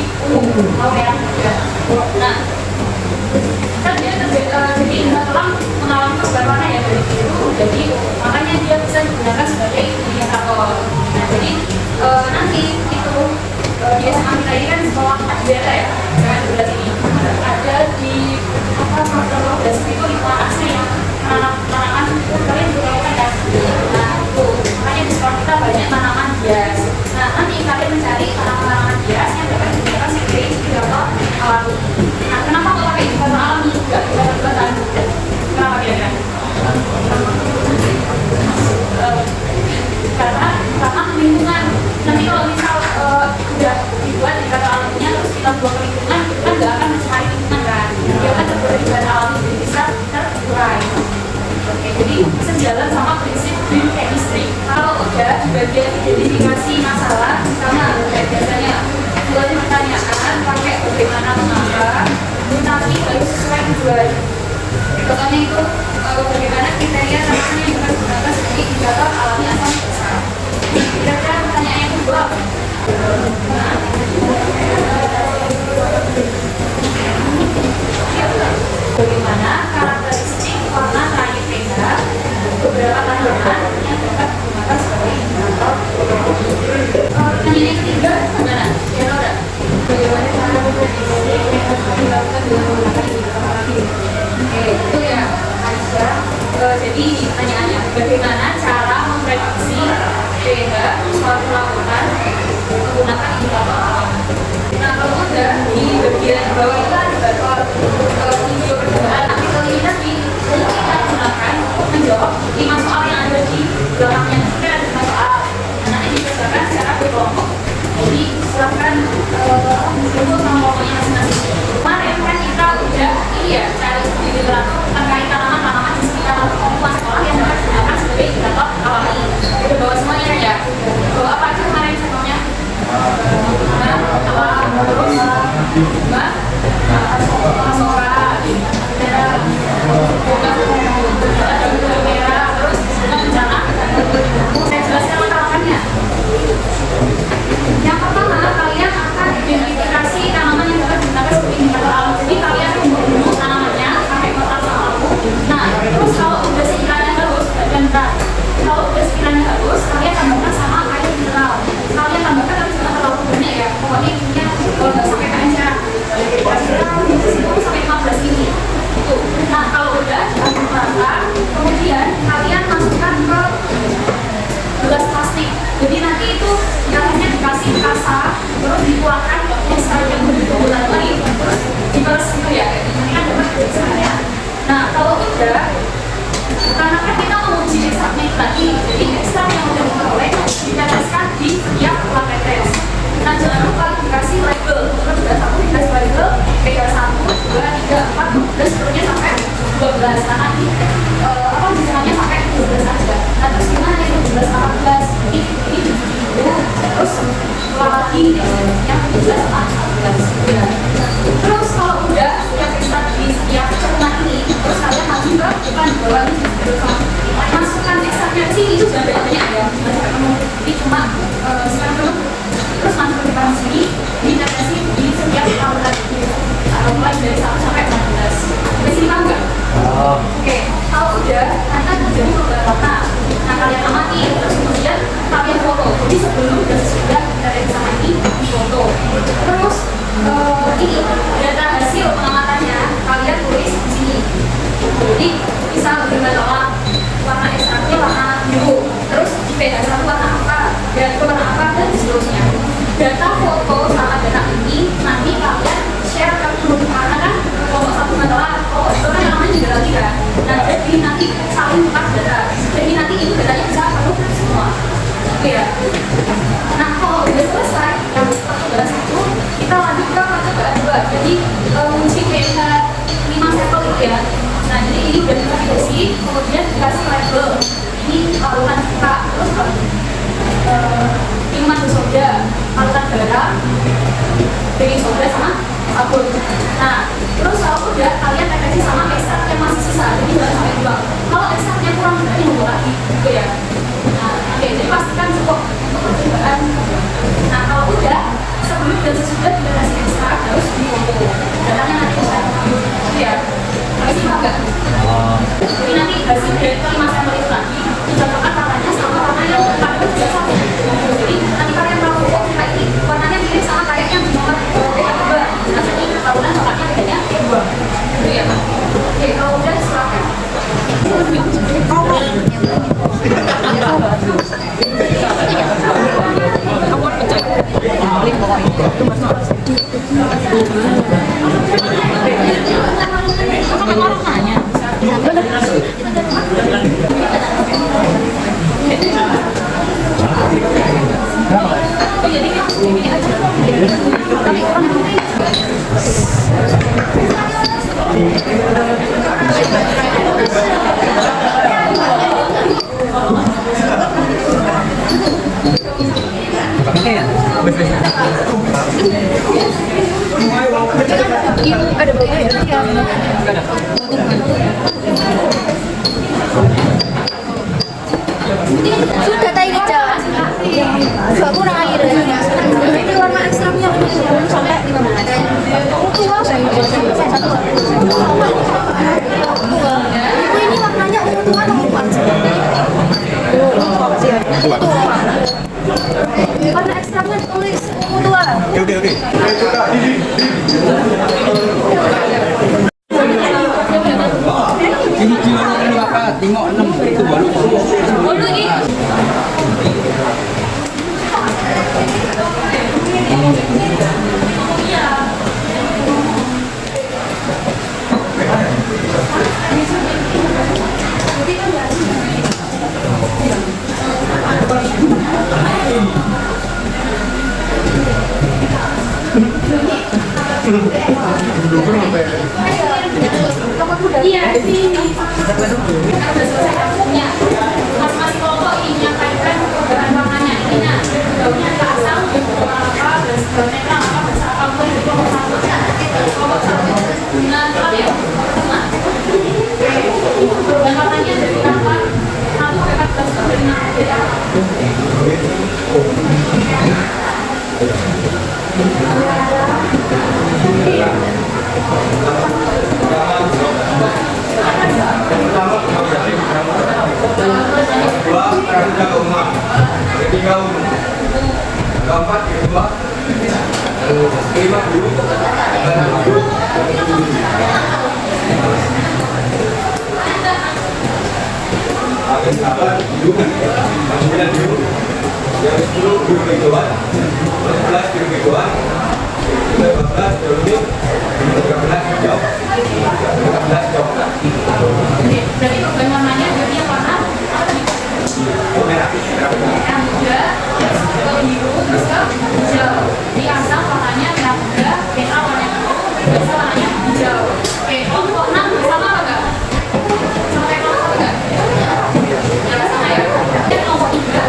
di tahu ya. Nah, kan dia jadi tulang mengalami perubahan ya dari biru jadi makanya dia bisa digunakan sebagai indikator. Nah, jadi nanti itu di SMA kita ini kan sekolah Adira ya, jangan sebelah sini ada di apa Prof. itu lingkungan asli tanaman kalian juga tahu kan ya. Nah itu makanya di sekolah kita banyak tanaman hias. Nah nanti kalian mencari tanaman hias yang dapat digunakan sebagai indikator alami. Nah kenapa kok pakai indikator alami nggak buatan? Kenapa kira-kira? Karena lingkungan nanti kalau misal udah dibuat indikator alaminya terus kita buang ke lingkungan kan nggak akan mencari lingkungan kan dia kan terbuat dari bahan alami jadi bisa terurai. Oke, jadi bisa jalan sama prinsip green chemistry. Kalau udah di bagian identifikasi masalah sama kayak biasanya buat pertanyaan pakai bagaimana mengapa tapi harus sesuai tujuan. Contohnya itu bagaimana kriteria tanaman yang kita gunakan sebagai indikator alami asam besar. Kira-kira pertanyaan yang kedua bagaimana karakteristik warna trayektoria beberapa tanaman yang dapat digunakan sebagai indikator. Pertanyaan yang ketiga bagaimana? Ya Laura, bagaimana cara memprediksi yang harus dilakukan dengan menggunakan indikator alami? Oke, itu ya Aisyah. Jadi pertanyaannya bagaimana cara memprediksi pH suatu lautan menggunakan indikator alam. Nah kalau udah di bagian bawah itu ada bator hijau percobaan artikel ini tadi kita gunakan menjawab 5 soal yang ada di belakangnya. Mungkin ada 5 soal nanti dikerjakan secara berkelompok. Jadi silahkan menjemput kelompoknya masing-masing. Kemarin kan kita udah ini ya cari di literatur terkait tanaman-tanaman di sekitar lingkungan sekolah yang dapat digunakan sebagai indikator alami. Udah bawa semuanya ya. Bawa apa aja kemarin contohnya? Terus mbak asora ada bunga merah terus bencana. Saya jelaskan langkah-langkahnya. Yang pertama kalian akan identifikasi tanaman yang dapat digunakan sebagai indikator alam. Jadi kalian membunuh tanamannya pakai kotak sama lampu. Nah terus kalau udah sekiranya bagus dan kalau udah sekiranya bagus kalian tambahkan sama air mineral. Kalian tambahkan tapi jangan terlalu banyak ya. Pokoknya ininya nggak sampai kaca. Kasih sampai 15 ini. Tuh. Nah kalau udah diaduk rata, kemudian kalian masukkan ke gelas plastik. Jadi nanti itu caranya dikasih kasa, terus dikeluarkan yang berbulan lagi, terus diperes gitu ya. Nanti kan dapat tulisannya. Nah kalau udah, karena kan kita mau uji ekstraknya lagi, jadi ekstrak yang udah diperoleh diteteskan di setiap ulang tetes. Nah jangan lupa dikasih label, terus sudah satu dikasih label, kayak 1, 2, 3, 4, dan seterusnya sampai 12. Nah nanti apa misalnya sampai 12 aja. Nah terus gimana itu 12, 18, ini terus lagi yang 12 sama 14 ya. Terus kalau udah yang ekstrak di setiap cekungan ini, terus kalian maju ke depan bawah ini masukkan ekstraknya ke sini, itu jangan banyak ya, ini cuma sekarang dulu. Terus masuk ke depan sini, ditetesi di setiap taburan mulai dari 1 sampai 14. Sampai sini paham nggak? Oke, kalau udah nanti akan jadi perubahan warna. Nah kalian amati, terus kemudian kalian foto. Jadi sebelum dan sesudah dari sama ini foto. Terus ini data hasil pengamatannya kalian tulis di sini. Jadi misal berbentuk warna ekstraknya warna biru, terus di pH 1 warna apa, dan warna apa dan seterusnya. Data foto sama data ini nanti kalian share ke grup karena kan kelompok satu masalah kelompok itu kan namanya juga lagi kan. Nah jadi nanti saling tukar data. Jadi nanti itu datanya bisa penuh semua. Oke ya. Nah kalau udah selesai yang percobaan 1 kita lanjut ke percobaan 2. Jadi uji pH 5 sampel itu ya. Nah jadi ini udah dikasih kemudian dikasih label. Ini larutan kita terus minuman bersoda, larutan garam, baking soda sama sabun. Nah, terus kalau udah kalian tetesi sama ekstrak yang masih sisa, jadi jangan sampai buang. Kalau ekstraknya kurang berarti nunggu lagi, gitu ya. Nah, oke, jadi pastikan cukup untuk percobaan. Nah, kalau udah sebelum dan sesudah dikasih Sudah tadi jalan. Gak kurang air. Ini warna ekstramnya sampai 5 menit. Tua Ibu ini warnanya ungu tua atau ungu aja? Warna ekstramnya tulis ungu tua. Oke. Ini jual berapa? Tengok 6 itu baru. Iya sih. Udah selesai kampungnya. Masing-masing kelompok ingin menyampaikan bahan pangannya. Ininya daunnya asam, apa, daun netral, apa, bahasa apa, kelompok satu dengan apa ya? Dan warnanya dari apa? 1 sampai 14 dari Berarti bahan warnanya jadi yang warna merah, biru, terus ke hijau. Di asam warnanya merah muda, merah warna biasa warnanya hijau. Oke, kelompok 6 sama enggak? Sama kayak kelompok enggak? Ya sama ya. Dan kelompok 3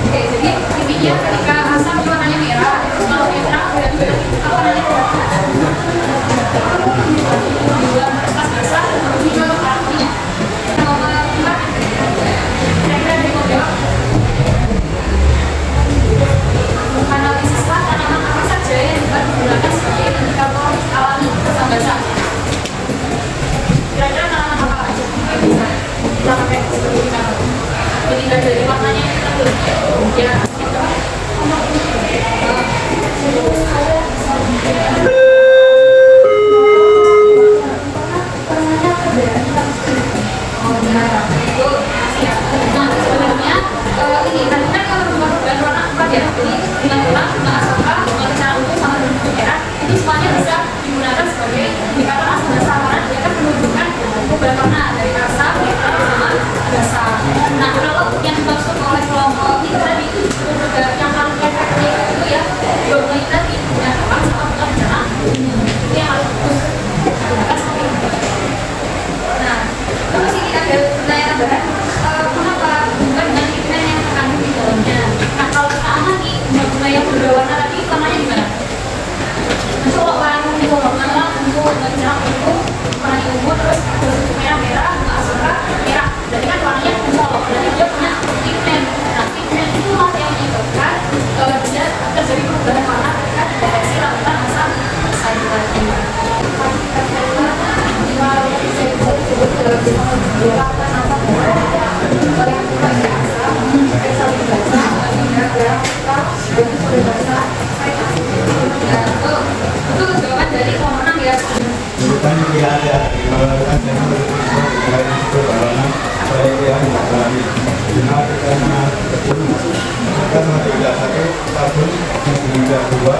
Oke, jadi intinya ketika asam warnanya merah, kalau netral berarti apa warnanya? Pas basah, hijau artinya. Nomor 4, kira-kira dari model analisis tanaman apa saja yang dapat digunakan sebagai indikator alami asam basah. Kira-kira tanaman apa aja yang bisa kita pakai sebagai indikator? Jadi dari warnanya kita tuh ya dari perubahan warna ketika deteksi lakukan masa saturasi. Itu jawaban dari pemenang ya. Bukan pilihan ya, mengeluarkan dan berkaitan itu karena saya yang mengalami. Benar karena kita tidak satu tahun hingga dua,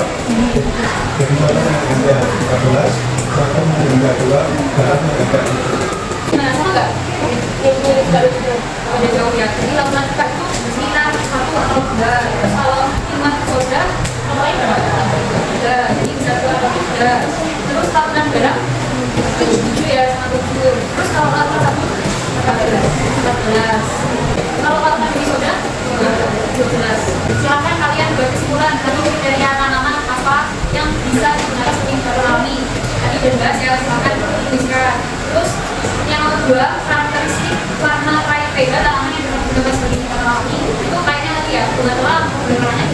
jadi satu hingga 14, satu hingga dua, satu hingga Nah, sama nggak? Udah jauh ya. Jadi lakukan kita itu sekitar 1 atau 2. Terus kalau lima soda, mulai berapa? 3. Jadi bisa 2 atau 3. Terus lakukan berat 7 ya, sama 7. Terus kalau lakukan satu 14. Kalau lakukan di soda 12. Silakan kalian buat kesimpulan tadi kriteria tanaman apa yang bisa digunakan sebagai alami. Tadi udah bahas ya, silakan tuliskan. Terus yang kedua, karakteristik warna tripega tanaman yang dapat sebagai alami itu kayaknya tadi ya bunga telang, bunga